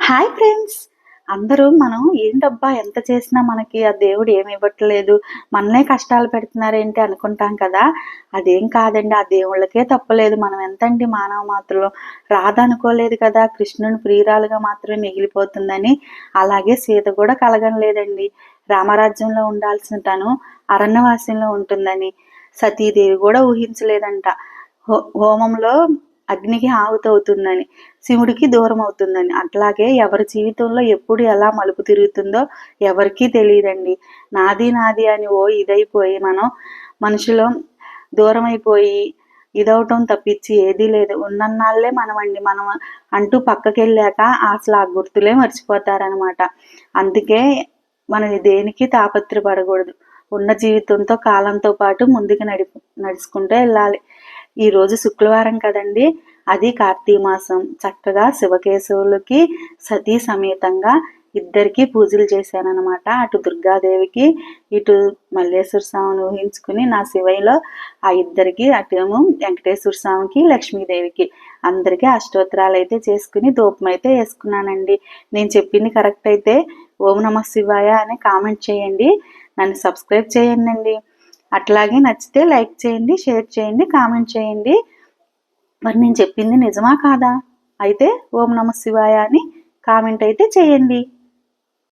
Hi friends. అందరూ మనం ఏంటబ్బా ఎంత చేసినా మనకి ఆ దేవుడు ఏమి ఇవ్వట్లేదు, మననే కష్టాలు పెడుతున్నారేంటి అనుకుంటాం కదా. అదేం కాదండి, ఆ దేవుళ్ళకే తప్పలేదు. మనం ఎంతండి మానవ మాత్రలు. రాదనుకోలేదు కదా కృష్ణుని ప్రియురాలుగా మాత్రమే మిగిలిపోతుందని. అలాగే సీత కూడా కలగనలేదండి రామరాజ్యంలో ఉండాల్సిన తను అరణ్యవాస్యంలో ఉంటుందని. సతీదేవి కూడా ఊహించలేదంట హోమంలో అగ్నికి ఆహుతవుతుందని, శివుడికి దూరం అవుతుందని. అట్లాగే ఎవరి జీవితంలో ఎప్పుడు ఎలా మలుపు తిరుగుతుందో ఎవరికీ తెలియదండి. నాది నాది అని ఇదైపోయి మనం మనుషులు దూరం అయిపోయి ఇదవటం తప్పించి ఏదీ లేదు. ఉన్నన్నాళ్ళే మనమండి. మనం అంటూ పక్కకెళ్ళాక అసలు ఆ గుర్తులే మర్చిపోతారనమాట. అందుకే మనం దేనికి తాపత్రపడకూడదు. ఉన్న జీవితంతో కాలంతో పాటు ముందుకు నడుచుకుంటూ వెళ్ళాలి. ఈరోజు శుక్రవారం కదండి, అది కార్తీక మాసం. చక్కగా శివకేశవులకి సతీ సమేతంగా ఇద్దరికి పూజలు చేశానన్నమాట. అటు దుర్గాదేవికి, ఇటు మల్లేశ్వర స్వామిని ఊహించుకుని నా శివయ్యలో ఆ ఇద్దరికి, అటేమో వెంకటేశ్వర స్వామికి, లక్ష్మీదేవికి అందరికీ అష్టోత్తరాలు అయితే చేసుకుని ధూపం అయితే వేసుకున్నానండి. నేను చెప్పింది కరెక్ట్ అయితే ఓం నమ శివాయ అని కామెంట్ చేయండి. నన్ను సబ్స్క్రైబ్ చేయండి. అట్లాగే నచ్చితే లైక్ చేయండి, షేర్ చేయండి, కామెంట్ చేయండి. మరి నేను చెప్పింది నిజమా కాదా? అయితే ఓం నమ శివాయ అని కామెంట్ అయితే చేయండి.